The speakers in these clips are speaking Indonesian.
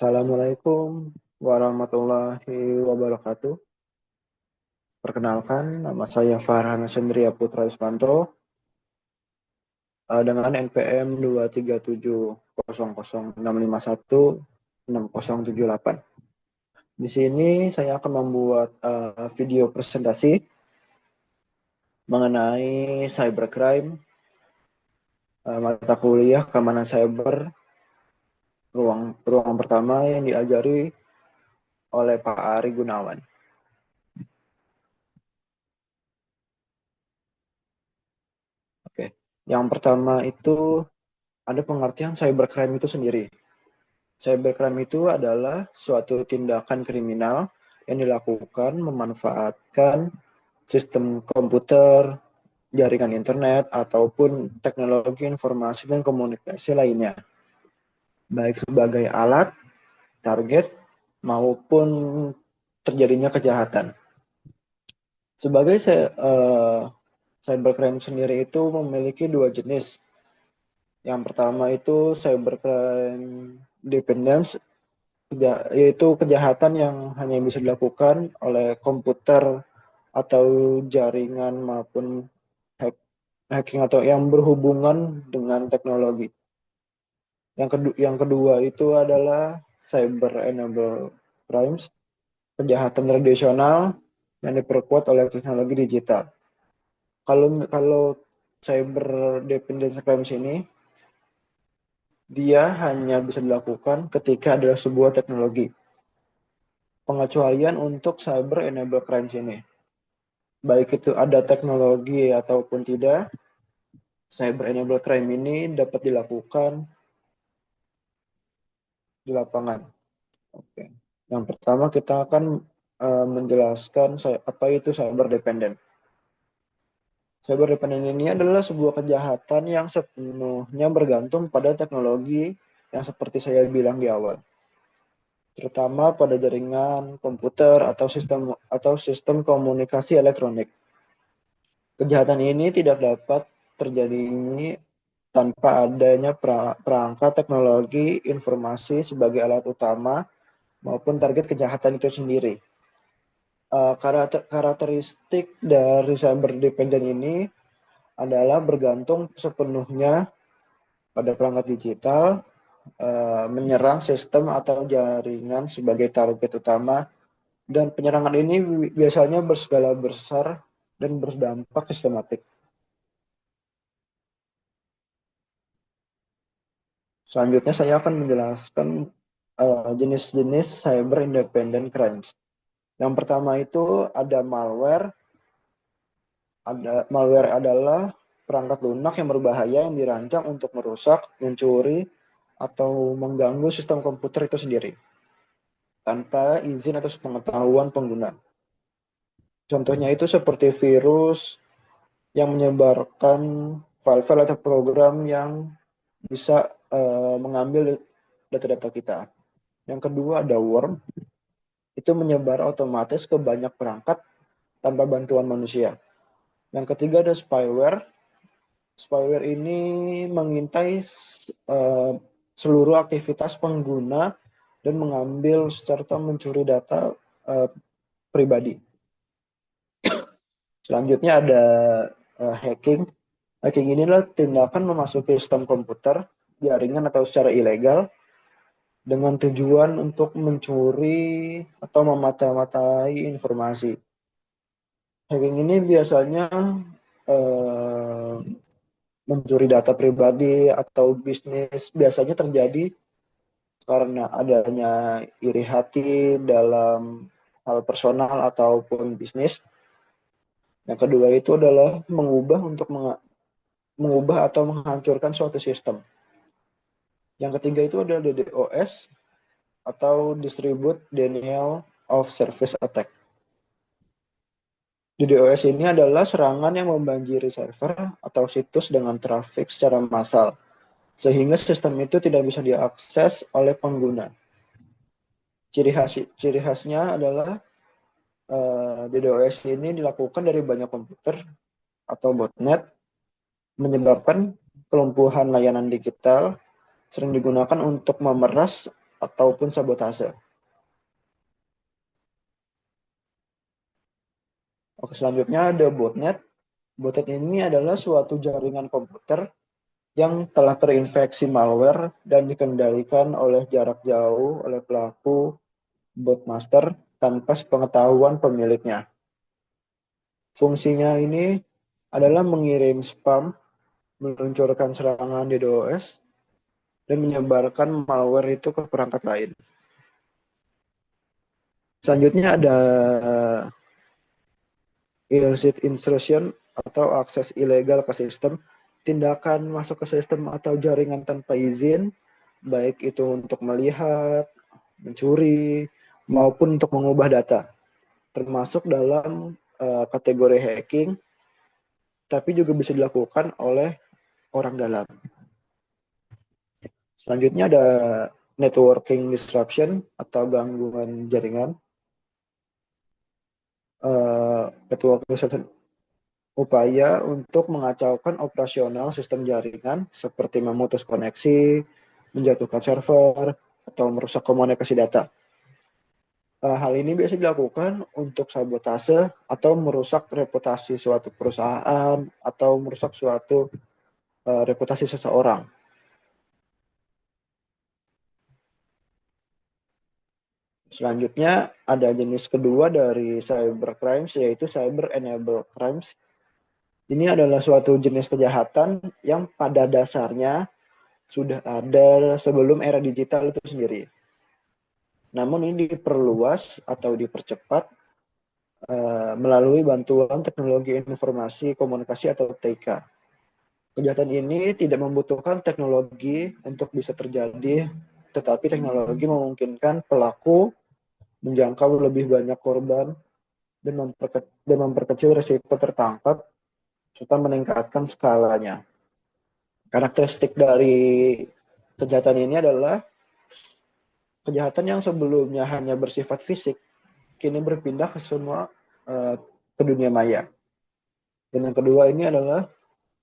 Assalamualaikum warahmatullahi wabarakatuh. Perkenalkan, nama saya Farhan Sendria Putra Ismanto dengan NPM 23700651608. Di sini saya akan membuat video presentasi mengenai cybercrime, mata kuliah keamanan cyber, ruang pertama yang diajari oleh Pak Ari Gunawan. Oke, yang pertama itu ada pengertian cybercrime itu sendiri. Cybercrime itu adalah suatu tindakan kriminal yang dilakukan memanfaatkan sistem komputer, jaringan internet, ataupun teknologi informasi dan komunikasi lainnya, baik sebagai alat, target, maupun terjadinya kejahatan. Sebagai cybercrime sendiri itu memiliki dua jenis. Yang pertama itu cybercrime dependence, yaitu kejahatan yang hanya bisa dilakukan oleh komputer atau jaringan maupun hacking atau yang berhubungan dengan teknologi. Yang kedua itu adalah cyber enabled crimes, kejahatan tradisional yang diperkuat oleh teknologi digital. Kalau cyber dependence crimes ini dia hanya bisa dilakukan ketika ada sebuah teknologi. Pengecualian untuk cyber enabled crimes ini, baik itu ada teknologi ataupun tidak, cyber enabled crime ini dapat dilakukan di lapangan. Oke. Yang pertama kita akan menjelaskan apa itu cyber dependent. Cyber dependent ini adalah sebuah kejahatan yang sepenuhnya bergantung pada teknologi yang seperti saya bilang di awal, terutama pada jaringan komputer atau sistem komunikasi elektronik. Kejahatan ini tidak dapat terjadi tanpa adanya perangkat teknologi informasi sebagai alat utama maupun target kejahatan itu sendiri. Karakteristik dari cyber dependent ini adalah bergantung sepenuhnya pada perangkat digital, menyerang sistem atau jaringan sebagai target utama, dan penyerangan ini biasanya berskala besar dan berdampak sistematik. Selanjutnya saya akan menjelaskan jenis-jenis cyber independent crimes. Yang pertama itu ada malware. Malware adalah perangkat lunak yang berbahaya yang dirancang untuk merusak, mencuri, atau mengganggu sistem komputer itu sendiri tanpa izin atau pengetahuan pengguna. Contohnya itu seperti virus yang menyebarkan file-file atau program yang bisa mengambil data-data kita. Yang kedua ada worm, itu menyebar otomatis ke banyak perangkat tanpa bantuan manusia. Yang ketiga ada spyware. Spyware ini mengintai seluruh aktivitas pengguna dan mengambil serta mencuri data pribadi. Selanjutnya ada hacking. Hacking ini adalah tindakan memasuki sistem komputer, jaringan atau secara ilegal dengan tujuan untuk mencuri atau memata-matai informasi. Hacking ini biasanya mencuri data pribadi atau bisnis, biasanya terjadi karena adanya iri hati dalam hal personal ataupun bisnis. Yang kedua itu adalah mengubah atau menghancurkan suatu sistem. Yang ketiga itu ada DDoS atau Distribute Denial of Service Attack. DDoS ini adalah serangan yang membanjiri server atau situs dengan trafik secara massal, sehingga sistem itu tidak bisa diakses oleh pengguna. Ciri khasnya adalah DDoS ini dilakukan dari banyak komputer atau botnet, menyebabkan kelumpuhan layanan digital, sering digunakan untuk memeras ataupun sabotase. Oke, selanjutnya ada botnet. Botnet ini adalah suatu jaringan komputer yang telah terinfeksi malware dan dikendalikan oleh jarak jauh oleh pelaku botmaster tanpa sepengetahuan pemiliknya. Fungsinya ini adalah mengirim spam, meluncurkan serangan DDoS, dan menyebarkan malware itu ke perangkat lain. Selanjutnya ada illicit intrusion atau akses ilegal ke sistem, tindakan masuk ke sistem atau jaringan tanpa izin, baik itu untuk melihat, mencuri, maupun untuk mengubah data, termasuk dalam kategori hacking, tapi juga bisa dilakukan oleh orang dalam. Selanjutnya ada networking disruption atau gangguan jaringan. Network disruption upaya untuk mengacaukan operasional sistem jaringan seperti memutus koneksi, menjatuhkan server, atau merusak komunikasi data. Hal ini biasa dilakukan untuk sabotase atau merusak reputasi suatu perusahaan atau merusak suatu reputasi seseorang. Selanjutnya ada jenis kedua dari cyber crimes, yaitu cyber enabled crimes. Ini adalah suatu jenis kejahatan yang pada dasarnya sudah ada sebelum era digital itu sendiri. Namun ini diperluas atau dipercepat melalui bantuan teknologi informasi komunikasi atau TIK. Kejahatan ini tidak membutuhkan teknologi untuk bisa terjadi, tetapi teknologi memungkinkan pelaku menjangkau lebih banyak korban dan memperkecil risiko tertangkap serta meningkatkan skalanya. Karakteristik dari kejahatan ini adalah kejahatan yang sebelumnya hanya bersifat fisik, kini berpindah ke semua ke dunia maya. Dan yang kedua ini adalah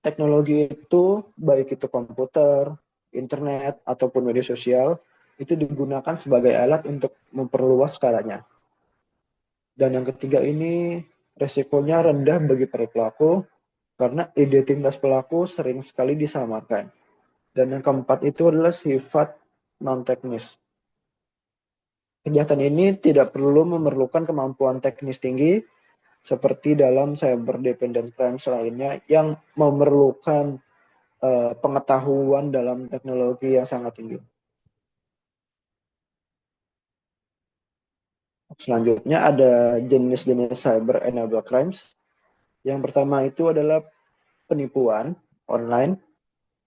teknologi itu, baik itu komputer, internet, ataupun media sosial, itu digunakan sebagai alat untuk memperluas skalanya. Dan yang ketiga ini resikonya rendah bagi para pelaku karena identitas pelaku sering sekali disamarkan. Dan yang keempat itu adalah sifat non-teknis. Kejahatan ini tidak perlu memerlukan kemampuan teknis tinggi seperti dalam cyber dependent crimes lainnya yang memerlukan pengetahuan dalam teknologi yang sangat tinggi. Selanjutnya ada jenis-jenis cyber enabled crimes. Yang pertama itu adalah penipuan online.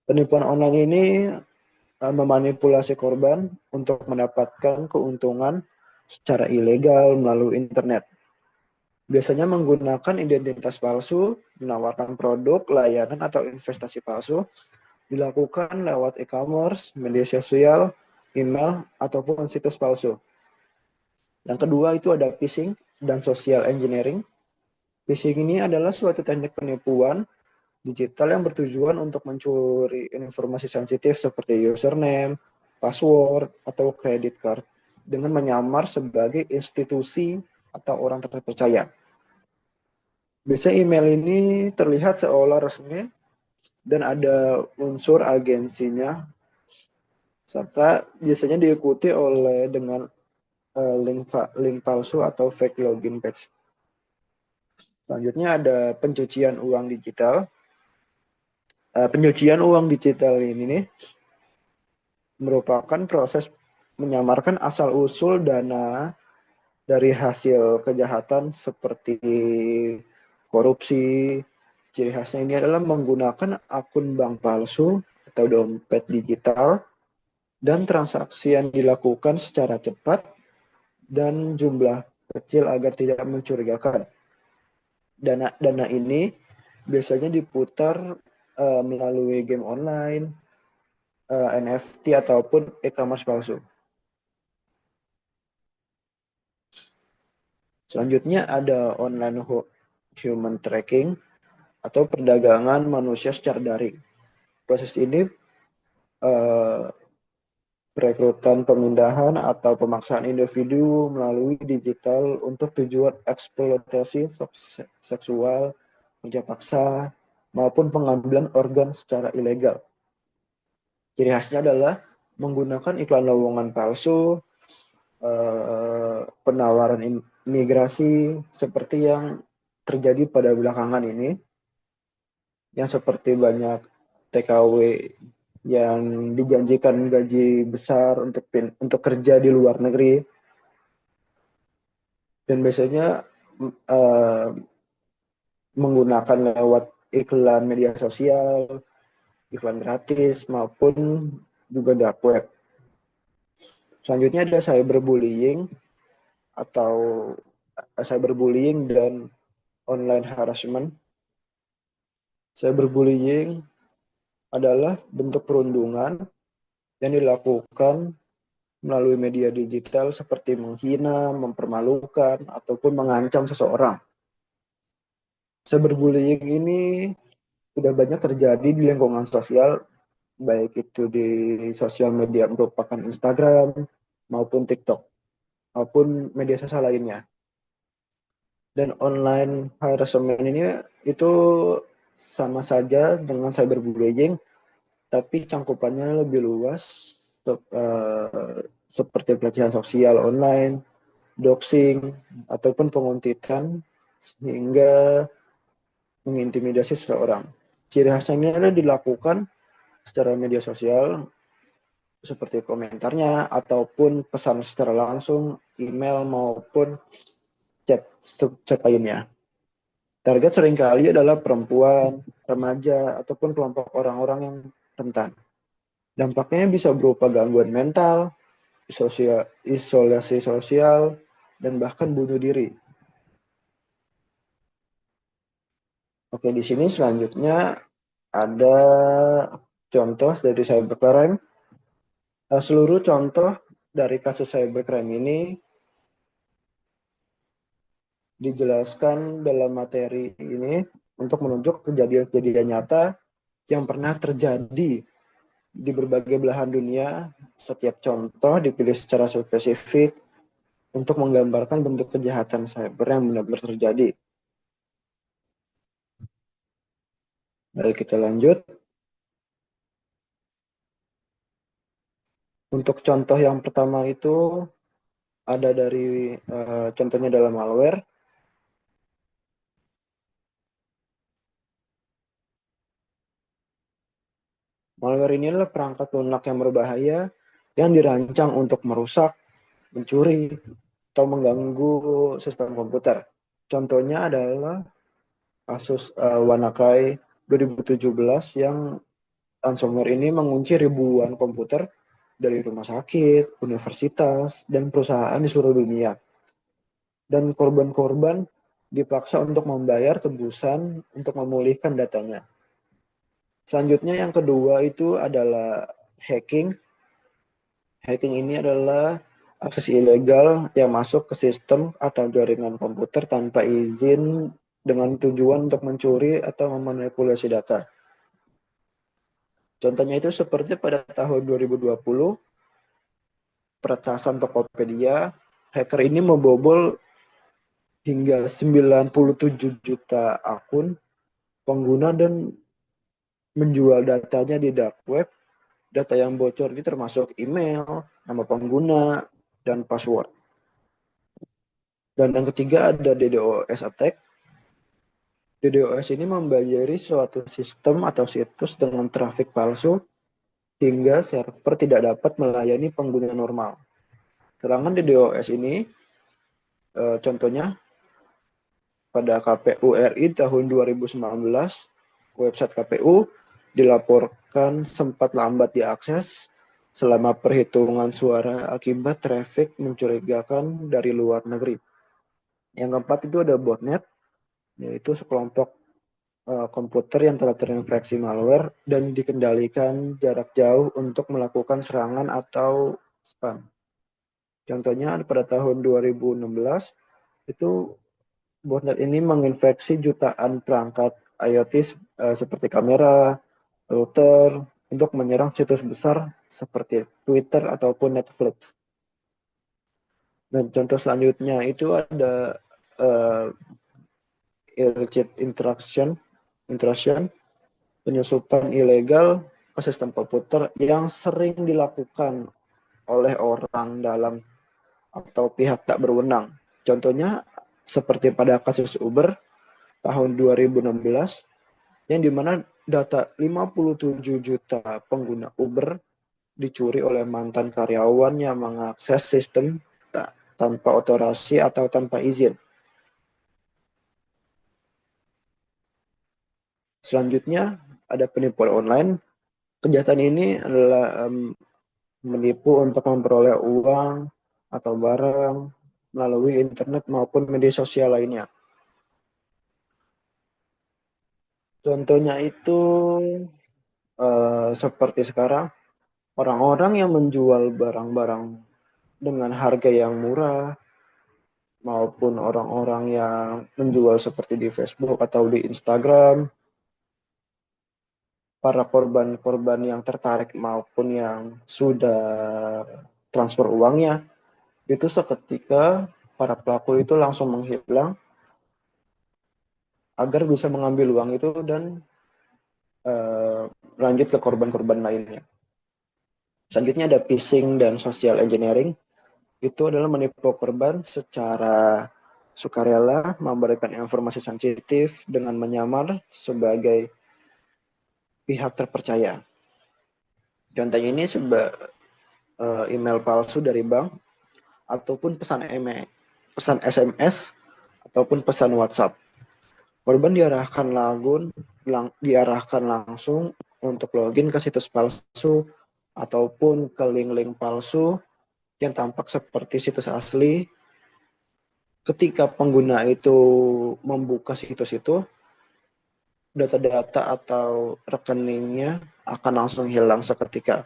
Penipuan online ini memanipulasi korban untuk mendapatkan keuntungan secara ilegal melalui internet. Biasanya menggunakan identitas palsu, menawarkan produk, layanan, atau investasi palsu, dilakukan lewat e-commerce, media sosial, email, ataupun situs palsu. Yang kedua itu ada phishing dan social engineering. Phishing ini adalah suatu teknik penipuan digital yang bertujuan untuk mencuri informasi sensitif seperti username, password, atau credit card dengan menyamar sebagai institusi atau orang terpercaya. Biasanya email ini terlihat seolah resmi dan ada unsur agensinya, serta biasanya diikuti oleh dengan link palsu atau fake login page. Selanjutnya ada pencucian uang digital. Pencucian uang digital ini nih merupakan proses menyamarkan asal-usul dana dari hasil kejahatan seperti korupsi. Ciri khasnya ini adalah menggunakan akun bank palsu atau dompet digital dan transaksi yang dilakukan secara cepat dan jumlah kecil agar tidak mencurigakan. Dana ini biasanya diputar melalui game online, NFT ataupun e-commerce palsu. Selanjutnya ada online human tracking atau perdagangan manusia secara daring. Proses ini perekrutan, pemindahan, atau pemaksaan individu melalui digital untuk tujuan eksploitasi seksual, kerja paksa, maupun pengambilan organ secara ilegal. Ciri khasnya adalah menggunakan iklan lowongan palsu, penawaran imigrasi seperti yang terjadi pada belakangan ini, yang seperti banyak TKW yang dijanjikan gaji besar untuk kerja di luar negeri, dan biasanya menggunakan lewat iklan media sosial, iklan gratis, maupun juga dark web. Selanjutnya ada cyberbullying atau cyberbullying dan online harassment. Cyberbullying adalah bentuk perundungan yang dilakukan melalui media digital seperti menghina, mempermalukan, ataupun mengancam seseorang. Cyberbullying ini sudah banyak terjadi di lingkungan sosial, baik itu di sosial media merupakan Instagram maupun TikTok, maupun media sosial lainnya. Dan online harassment ini itu sama saja dengan cyberbullying, tapi cangkupannya lebih luas, seperti pelecehan sosial online, doxing, ataupun penguntitan hingga mengintimidasi seseorang. Ciri khasnya ini adalah dilakukan secara media sosial seperti komentarnya ataupun pesan secara langsung, email maupun chat lainnya. Target seringkali adalah perempuan, remaja, ataupun kelompok orang-orang yang rentan. Dampaknya bisa berupa gangguan mental, isolasi sosial, dan bahkan bunuh diri. Oke, di sini selanjutnya ada contoh dari cybercrime. Seluruh contoh dari kasus cybercrime ini dijelaskan dalam materi ini untuk menunjuk kejadian-kejadian nyata yang pernah terjadi di berbagai belahan dunia. Setiap contoh dipilih secara spesifik untuk menggambarkan bentuk kejahatan cyber yang benar-benar terjadi. Baik, kita lanjut. Untuk contoh yang pertama itu ada dari contohnya dalam malware. Malware ini adalah perangkat lunak yang berbahaya yang dirancang untuk merusak, mencuri, atau mengganggu sistem komputer. Contohnya adalah kasus WannaCry 2017 yang ransomware ini mengunci ribuan komputer dari rumah sakit, universitas, dan perusahaan di seluruh dunia. Dan korban-korban dipaksa untuk membayar tebusan untuk memulihkan datanya. Selanjutnya yang kedua itu adalah hacking. Hacking ini adalah akses ilegal yang masuk ke sistem atau jaringan komputer tanpa izin dengan tujuan untuk mencuri atau memanipulasi data. Contohnya itu seperti pada tahun 2020, peretasan Tokopedia, hacker ini membobol hingga 97 juta akun pengguna dan menjual datanya di dark web. Data yang bocor ini termasuk email, nama pengguna, dan password. Dan yang ketiga ada DDoS attack. DDoS ini membayari suatu sistem atau situs dengan trafik palsu hingga server tidak dapat melayani pengguna normal. Serangan DDoS ini contohnya pada KPU RI tahun 2019, website KPU dilaporkan sempat lambat diakses selama perhitungan suara akibat trafik mencurigakan dari luar negeri. Yang keempat itu ada botnet, yaitu sekelompok komputer yang telah terinfeksi malware dan dikendalikan jarak jauh untuk melakukan serangan atau spam. Contohnya pada tahun 2016 itu botnet ini menginfeksi jutaan perangkat IoT seperti kamera, router, untuk menyerang situs besar seperti Twitter ataupun Netflix. Dan contoh selanjutnya itu ada illicit intrusion, penyusupan ilegal ke sistem komputer yang sering dilakukan oleh orang dalam atau pihak tak berwenang. Contohnya seperti pada kasus Uber tahun 2016 yang dimana data 57 juta pengguna Uber dicuri oleh mantan karyawan yang mengakses sistem tanpa otoritas atau tanpa izin. Selanjutnya ada penipuan online. Kejahatan ini adalah menipu untuk memperoleh uang atau barang melalui internet maupun media sosial lainnya. Contohnya itu seperti sekarang, orang-orang yang menjual barang-barang dengan harga yang murah, maupun orang-orang yang menjual seperti di Facebook atau di Instagram, para korban-korban yang tertarik maupun yang sudah transfer uangnya, itu seketika para pelaku itu langsung menghilang agar bisa mengambil uang itu dan lanjut ke korban-korban lainnya. Selanjutnya ada phishing dan social engineering. Itu adalah menipu korban secara sukarela, memberikan informasi sensitif dengan menyamar sebagai pihak terpercaya. Contohnya ini email palsu dari bank ataupun pesan SMS ataupun pesan WhatsApp. Korban diarahkan langsung untuk login ke situs palsu ataupun ke link-link palsu yang tampak seperti situs asli. Ketika pengguna itu membuka situs itu, data-data atau rekeningnya akan langsung hilang seketika.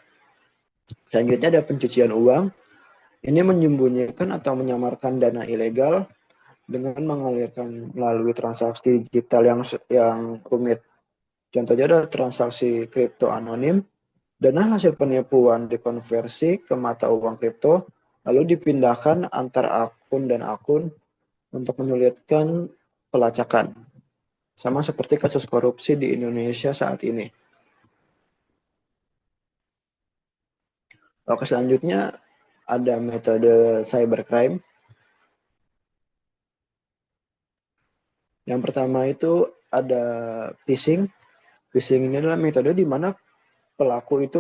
Selanjutnya ada pencucian uang. Ini menyembunyikan atau menyamarkan dana ilegal dengan mengalirkan melalui transaksi digital yang rumit. Contohnya ada transaksi kripto anonim. Dana hasil penipuan dikonversi ke mata uang kripto, lalu dipindahkan antar akun dan akun untuk menyulitkan pelacakan. Sama seperti kasus korupsi di Indonesia saat ini. Oke, selanjutnya ada metode cybercrime. Yang pertama itu ada phishing. Phishing ini adalah metode di mana pelaku itu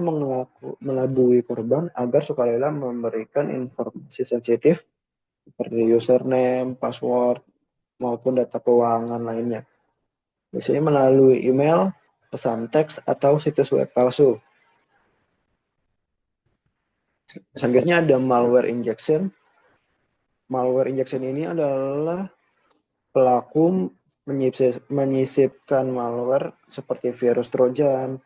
melabui korban agar sukarela memberikan informasi sensitif seperti username, password, maupun data keuangan lainnya. Biasanya melalui email, pesan teks, atau situs web palsu. Selanjutnya ada malware injection. Malware injection ini adalah pelaku menyisipkan malware seperti virus Trojan,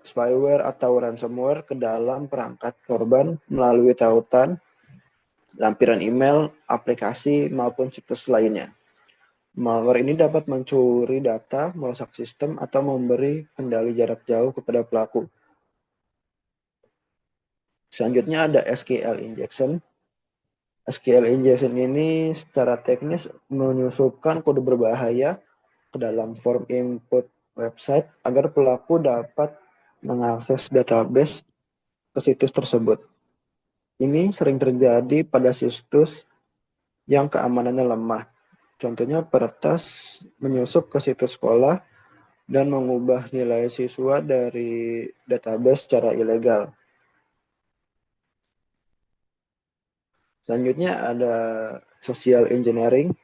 spyware, atau ransomware ke dalam perangkat korban melalui tautan, lampiran email, aplikasi, maupun situs lainnya. Malware ini dapat mencuri data, merusak sistem, atau memberi kendali jarak jauh kepada pelaku. Selanjutnya ada SQL injection. SQL injection ini secara teknis menyusupkan kode berbahaya ke dalam form input website agar pelaku dapat mengakses database ke situs tersebut. Ini sering terjadi pada situs yang keamanannya lemah. Contohnya peretas menyusup ke situs sekolah dan mengubah nilai siswa dari database secara ilegal. Selanjutnya ada social engineering.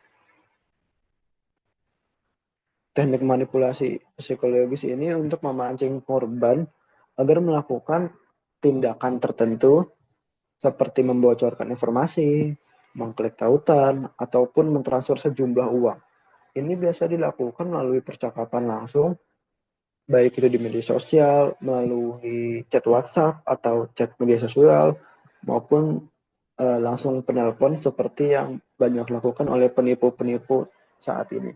Teknik manipulasi psikologis ini untuk memancing korban agar melakukan tindakan tertentu seperti membocorkan informasi, mengklik tautan, ataupun mentransfer sejumlah uang. Ini biasa dilakukan melalui percakapan langsung, baik itu di media sosial, melalui chat WhatsApp atau chat media sosial, maupun langsung penelpon seperti yang banyak dilakukan oleh penipu-penipu saat ini.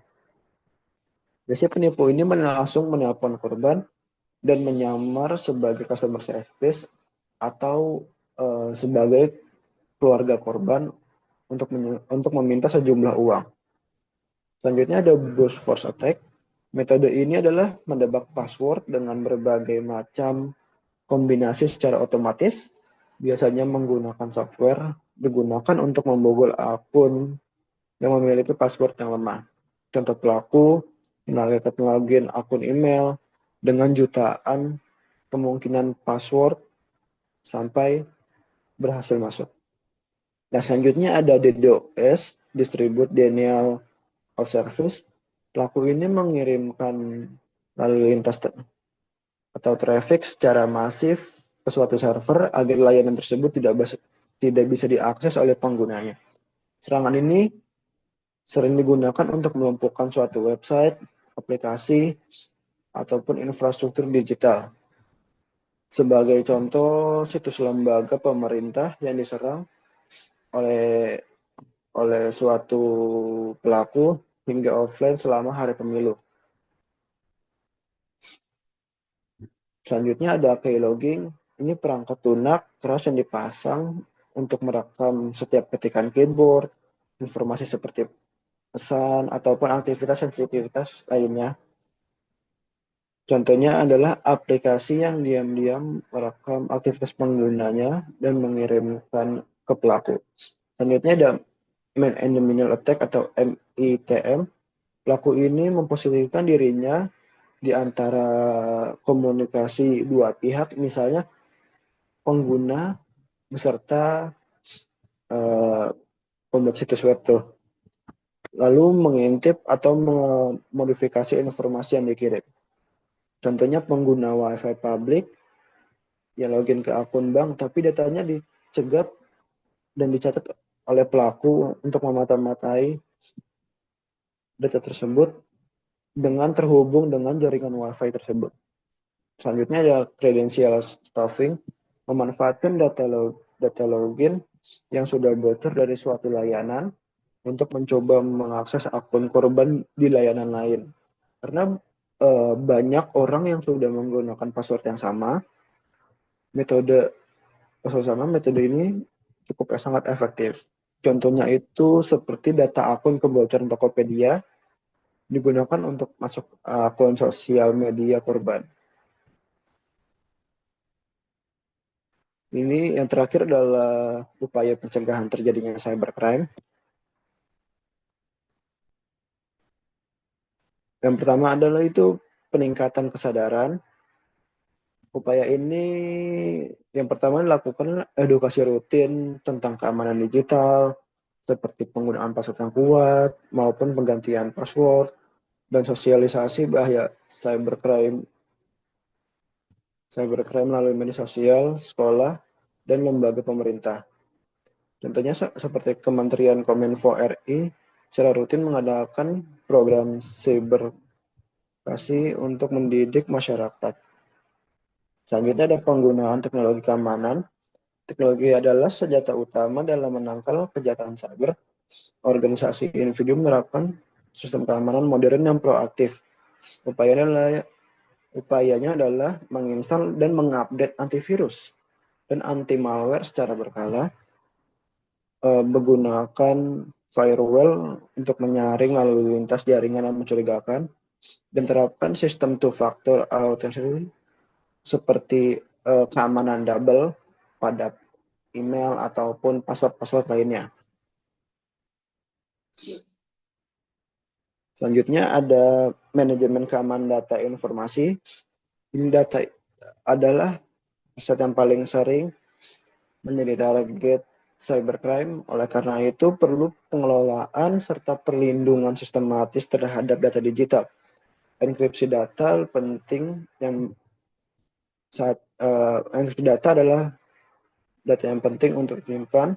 Biasanya penipu ini langsung menelpon korban dan menyamar sebagai customer service atau sebagai keluarga korban untuk meminta sejumlah uang. Selanjutnya ada brute force attack. Metode ini adalah menebak password dengan berbagai macam kombinasi secara otomatis, biasanya menggunakan software digunakan untuk membobol akun yang memiliki password yang lemah. Contoh pelaku menargetkan login akun email dengan jutaan kemungkinan password sampai berhasil masuk. Nah, selanjutnya ada DDoS, Distribute Denial of Service. Pelaku ini mengirimkan lalu lintas atau traffic secara masif ke suatu server agar layanan tersebut tidak bisa diakses oleh penggunanya. Serangan ini sering digunakan untuk melumpuhkan suatu website, aplikasi, ataupun infrastruktur digital. Sebagai contoh, situs lembaga pemerintah yang diserang oleh suatu pelaku hingga offline selama hari pemilu. Selanjutnya ada keylogging. Ini perangkat lunak keras yang dipasang untuk merekam setiap ketikan keyboard, informasi seperti pesan, ataupun aktivitas sensitivitas lainnya. Contohnya adalah aplikasi yang diam-diam merekam aktivitas penggunanya dan mengirimkan ke pelaku. Selanjutnya ada man in the middle attack atau MITM. Pelaku ini memposisikan dirinya di antara komunikasi dua pihak, misalnya pengguna beserta pembuat situs web tuh. Lalu mengintip atau memodifikasi informasi yang dikirim. Contohnya pengguna WiFi publik yang login ke akun bank, tapi datanya dicegat dan dicatat oleh pelaku untuk memata-matai data tersebut dengan terhubung dengan jaringan WiFi tersebut. Selanjutnya ada credential stuffing, memanfaatkan data login yang sudah bocor dari suatu layanan untuk mencoba mengakses akun korban di layanan lain. Karena banyak orang yang sudah menggunakan password yang sama, metode ini cukup sangat efektif. Contohnya itu seperti data akun kebocoran Tokopedia digunakan untuk masuk akun sosial media korban. Ini yang terakhir adalah upaya pencegahan terjadinya cybercrime. Yang pertama adalah itu peningkatan kesadaran. Upaya ini yang pertama dilakukan edukasi rutin tentang keamanan digital, seperti penggunaan password yang kuat maupun penggantian password, dan sosialisasi bahaya cybercrime melalui media sosial, sekolah, dan lembaga pemerintah. Contohnya seperti Kementerian Kominfo RI secara rutin mengadakan program cyberadvokasi untuk mendidik masyarakat. Selanjutnya ada penggunaan teknologi keamanan. Teknologi adalah senjata utama dalam menangkal kejahatan cyber. Organisasi individu menerapkan sistem keamanan modern yang proaktif. Upayanya adalah menginstal dan mengupdate antivirus dan anti malware secara berkala, menggunakan firewall untuk menyaring lalu lintas jaringan yang mencurigakan, dan terapkan sistem two-factor authentication seperti keamanan double pada email ataupun password lainnya. Selanjutnya ada manajemen keamanan data informasi. Ini data adalah aset yang paling sering menjadi target cybercrime. Oleh karena itu perlu pengelolaan serta perlindungan sistematis terhadap data digital. Enkripsi data penting enkripsi data adalah data yang penting untuk disimpan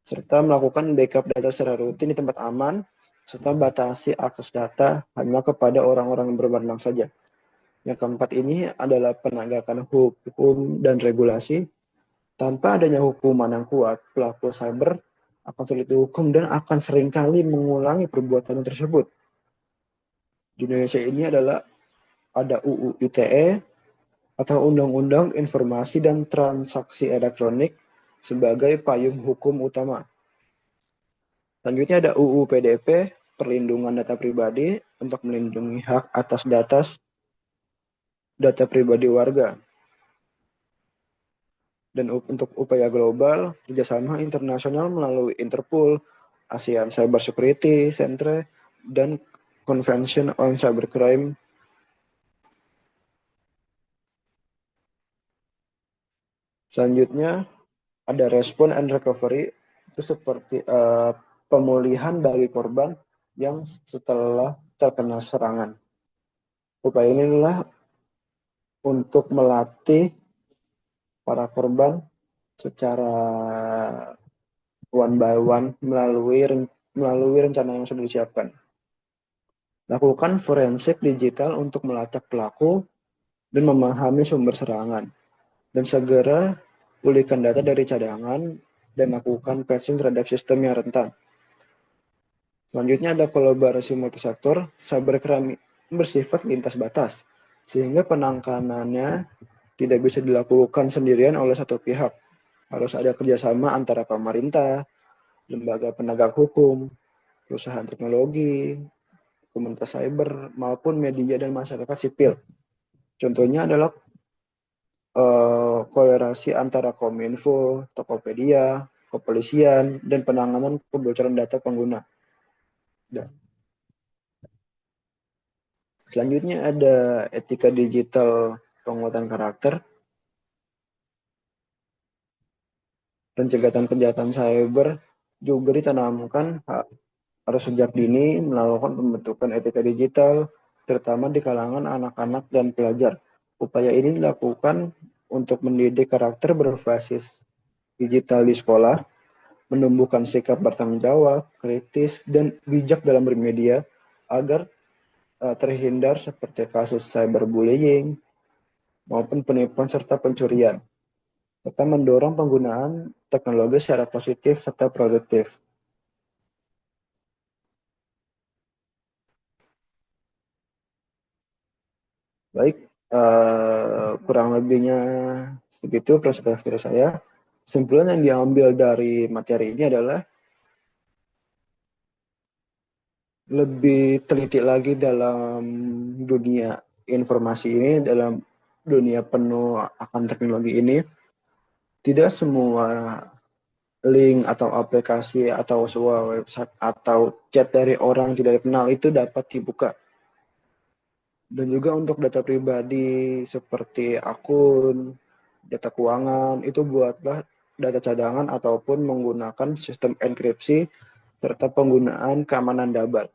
serta melakukan backup data secara rutin di tempat aman, serta batasi akses data hanya kepada orang-orang yang berwenang saja. Yang keempat ini adalah penegakan hukum dan regulasi. Tanpa adanya hukuman yang kuat, pelaku cyber akan sulit dihukum dan akan seringkali mengulangi perbuatan tersebut. Di Indonesia ini adalah ada UU ITE atau Undang-Undang Informasi dan Transaksi Elektronik sebagai payung hukum utama. Selanjutnya ada UU PDP, perlindungan data pribadi untuk melindungi hak atas data pribadi warga. Dan untuk upaya global, kerjasama internasional melalui Interpol, ASEAN Cyber Security Centre, dan Convention on Cybercrime. Selanjutnya ada respon and recovery, itu seperti pemulihan bagi korban yang setelah terkena serangan. Upaya ini adalah untuk melatih para korban secara one by one melalui rencana yang sudah disiapkan. Lakukan forensik digital untuk melacak pelaku dan memahami sumber serangan. Dan segera pulihkan data dari cadangan dan lakukan patching terhadap sistem yang rentan. Selanjutnya ada kolaborasi multisektor. Cybercrime bersifat lintas batas, sehingga penanganannya tidak bisa dilakukan sendirian oleh satu pihak. Harus ada kerjasama antara pemerintah, lembaga penegak hukum, perusahaan teknologi, komunitas cyber, maupun media dan masyarakat sipil. Contohnya adalah kolerasi antara Kominfo, Tokopedia, kepolisian, dan penanganan kebocoran data pengguna. Dan selanjutnya ada etika digital penguatan karakter, pencegahan kejahatan cyber juga ditanamkan harus sejak dini melakukan pembentukan etika digital, terutama di kalangan anak-anak dan pelajar. Upaya ini dilakukan untuk mendidik karakter berbasis digital di sekolah, menumbuhkan sikap bertanggung jawab, kritis, dan bijak dalam bermedia agar terhindar seperti kasus cyberbullying maupun penipuan serta pencurian, serta mendorong penggunaan teknologi secara positif serta produktif. Baik, kurang lebihnya segitu presentasi dari saya. Kesimpulan yang diambil dari materi ini adalah lebih teliti lagi dalam dunia informasi ini, dalam dunia penuh akan teknologi ini. Tidak semua link atau aplikasi atau sebuah website atau chat dari orang yang tidak dikenal itu dapat dibuka. Dan juga untuk data pribadi seperti akun, data keuangan, itu buatlah data cadangan ataupun menggunakan sistem enkripsi serta penggunaan keamanan double.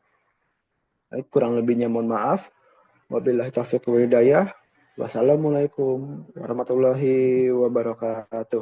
Baik, kurang lebihnya mohon maaf. Wabillahi taufiq wa hidayah. Wassalamualaikum warahmatullahi wabarakatuh.